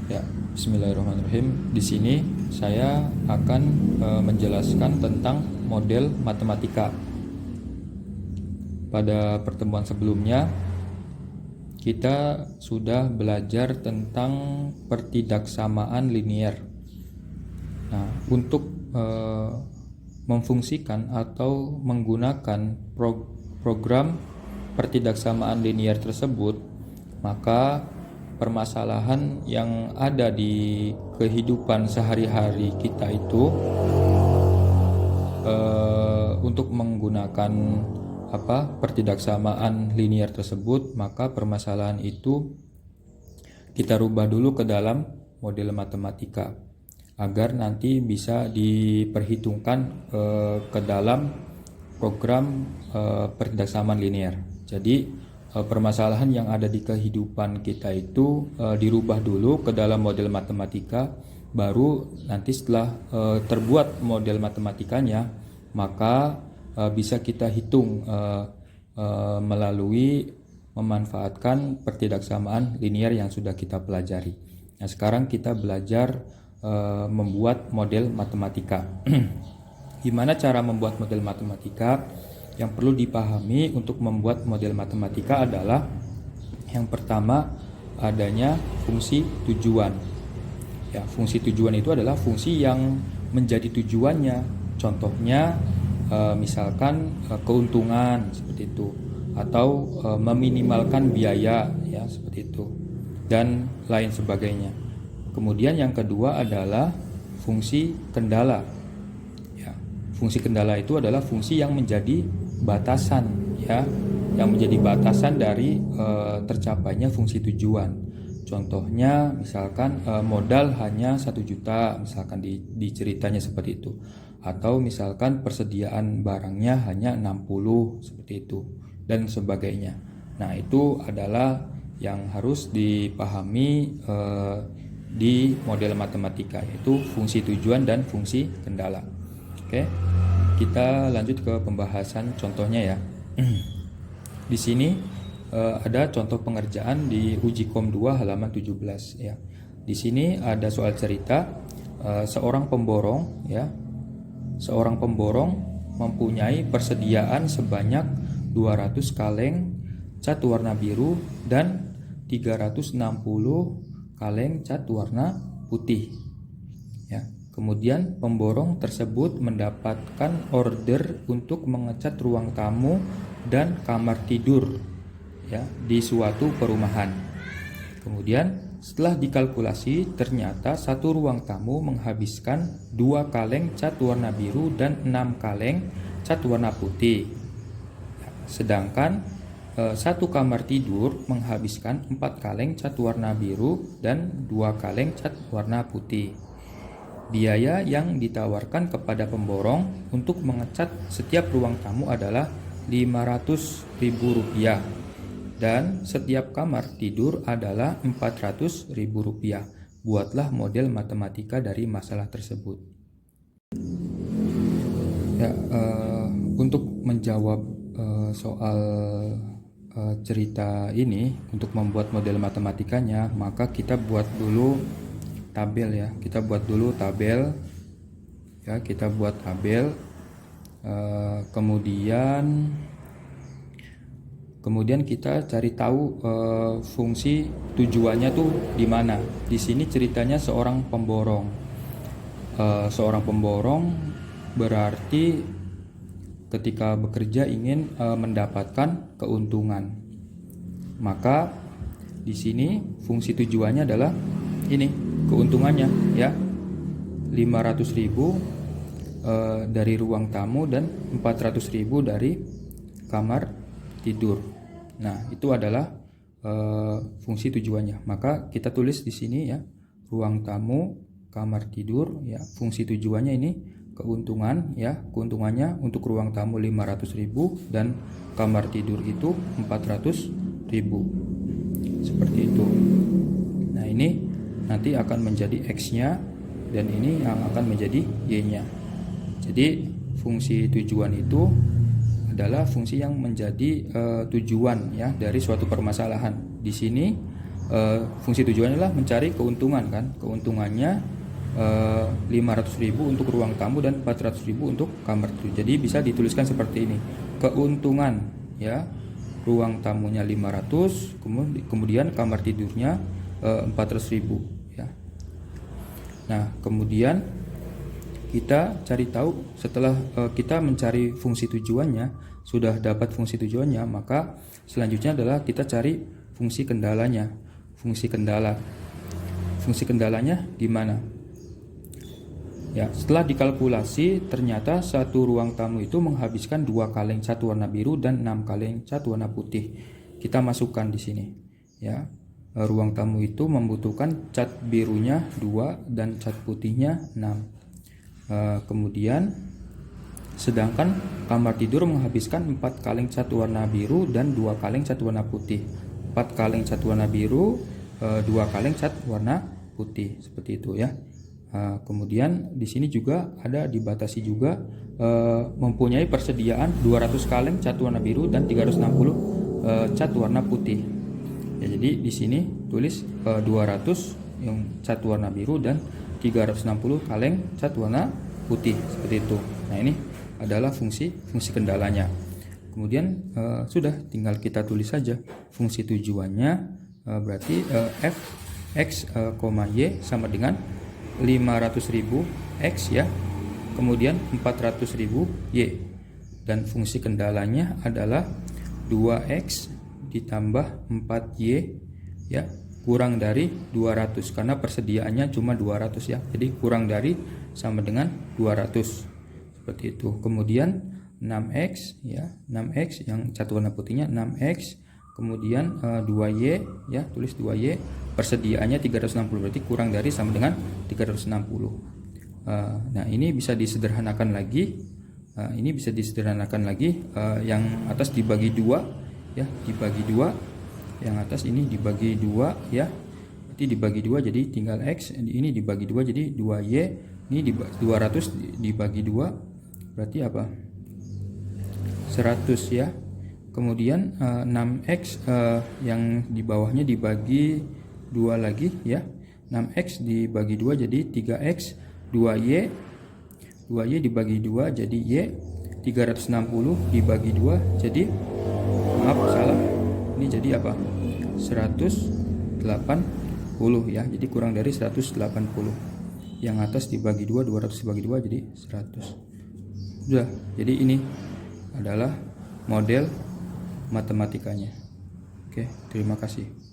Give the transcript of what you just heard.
Ya, bismillahirrahmanirrahim. Di sini saya akan menjelaskan tentang model matematika. Pada pertemuan sebelumnya, kita sudah belajar tentang pertidaksamaan linier. Nah, untuk memfungsikan atau menggunakan program pertidaksamaan linier tersebut, maka permasalahan yang ada di kehidupan sehari-hari kita itu untuk menggunakan pertidaksamaan linier tersebut, maka permasalahan itu kita rubah dulu ke dalam model matematika agar nanti bisa diperhitungkan ke dalam program pertidaksamaan linier. Jadi permasalahan yang ada di kehidupan kita itu dirubah dulu ke dalam model matematika, baru nanti setelah terbuat model matematikanya, maka bisa kita hitung melalui memanfaatkan pertidaksamaan linier yang sudah kita pelajari. Nah, sekarang kita belajar membuat model matematika. Gimana cara membuat model matematika? Yang perlu dipahami untuk membuat model matematika adalah yang pertama, adanya fungsi tujuan. Ya, fungsi tujuan itu adalah fungsi yang menjadi tujuannya. Contohnya misalkan keuntungan seperti itu, atau meminimalkan biaya, ya seperti itu, dan lain sebagainya. Kemudian yang kedua adalah fungsi kendala. Ya, fungsi kendala itu adalah fungsi yang menjadi batasan, ya, yang menjadi batasan dari tercapainya fungsi tujuan. Contohnya misalkan modal hanya 1 juta, misalkan di ceritanya seperti itu, atau misalkan persediaan barangnya hanya 60, seperti itu, dan sebagainya. Nah, itu adalah yang harus dipahami di model matematika, yaitu fungsi tujuan dan fungsi kendala. Oke. Kita lanjut ke pembahasan contohnya ya. Di sini ada contoh pengerjaan di uji kom 2 halaman 17 ya. Di sini ada soal cerita seorang pemborong ya. Seorang pemborong mempunyai persediaan sebanyak 200 kaleng cat warna biru dan 360 kaleng cat warna putih. Ya. Kemudian pemborong tersebut mendapatkan order untuk mengecat ruang tamu dan kamar tidur ya di suatu perumahan. Kemudian setelah dikalkulasi, ternyata satu ruang tamu menghabiskan 2 kaleng cat warna biru dan 6 kaleng cat warna putih. Sedangkan satu kamar tidur menghabiskan 4 kaleng cat warna biru dan 2 kaleng cat warna putih. Biaya yang ditawarkan kepada pemborong untuk mengecat setiap ruang tamu adalah Rp500.000 dan setiap kamar tidur adalah Rp400.000. Buatlah model matematika dari masalah tersebut. Ya, untuk menjawab soal cerita ini, untuk membuat model matematikanya, maka kita buat dulu tabel ya. Kita buat dulu tabel ya, kita buat tabel. Kemudian kita cari tahu fungsi tujuannya tuh di mana. Di sini ceritanya seorang pemborong. Seorang pemborong berarti ketika bekerja ingin mendapatkan keuntungan. Maka di sini fungsi tujuannya adalah ini, keuntungannya ya, 500.000 dari ruang tamu dan 400.000 dari kamar tidur. Nah, itu adalah fungsi tujuannya. Maka kita tulis di sini ya, ruang tamu, kamar tidur ya, fungsi tujuannya ini keuntungan ya, keuntungannya untuk ruang tamu 500.000 dan kamar tidur itu 400.000. Seperti itu. Nah, ini nanti akan menjadi X-nya dan ini yang akan menjadi Y-nya. Jadi fungsi tujuan itu adalah fungsi yang menjadi tujuan ya dari suatu permasalahan. Di sini fungsi tujuannya adalah mencari keuntungan kan. Keuntungannya 500.000 untuk ruang tamu dan 400.000 untuk kamar tidur. Jadi bisa dituliskan seperti ini. Keuntungan ya, ruang tamunya 500, kemudian kamar tidurnya 400.000 ya. Nah, kemudian kita cari tahu setelah kita mencari fungsi tujuannya, sudah dapat fungsi tujuannya, maka selanjutnya adalah kita cari fungsi kendalanya. Fungsi kendalanya gimana? Ya, setelah dikalkulasi ternyata satu ruang tamu itu menghabiskan 2 kaleng cat warna biru dan 6 kaleng cat warna putih. Kita masukkan di sini. Ya, ruang tamu itu membutuhkan cat birunya 2 dan cat putihnya 6. Kemudian sedangkan kamar tidur menghabiskan 4 kaleng cat warna biru dan 2 kaleng cat warna putih. 4 kaleng cat warna biru, 2 kaleng cat warna putih, seperti itu ya. Kemudian di sini juga ada dibatasi juga mempunyai persediaan 200 kaleng cat warna biru dan 360 cat warna putih. Ya, jadi di sini tulis 200 yang cat warna biru dan 360 kaleng cat warna putih, seperti itu. Nah, ini adalah fungsi kendalanya. Kemudian sudah tinggal kita tulis saja fungsi tujuannya, berarti f x, y sama dengan 500.000 x ya, kemudian 400.000 y, dan fungsi kendalanya adalah 2x ditambah 4y ya, kurang dari 200 karena persediaannya cuma 200 ya, jadi kurang dari sama dengan 200, seperti itu. Kemudian 6x ya, 6x yang cat warna putihnya 6x, kemudian 2y ya, tulis 2y, persediaannya 360 berarti kurang dari sama dengan 360. Nah, ini bisa disederhanakan lagi. Yang atas dibagi 2 ya, dibagi 2. Yang atas ini dibagi 2 ya. Berarti dibagi 2 jadi tinggal x, ini dibagi 2 jadi 2y, ini 200 dibagi 2 berarti apa? 100 ya. Kemudian 6x yang di bawahnya dibagi 2 lagi ya. 6x dibagi 2 jadi 3x, 2y dibagi 2 jadi y, 360 dibagi 2 jadi, maaf salah, ini jadi apa? 180 ya. Jadi kurang dari 180. Yang atas dibagi 2, 200 dibagi 2 jadi 100. Sudah. Jadi ini adalah model matematikanya. Oke, terima kasih.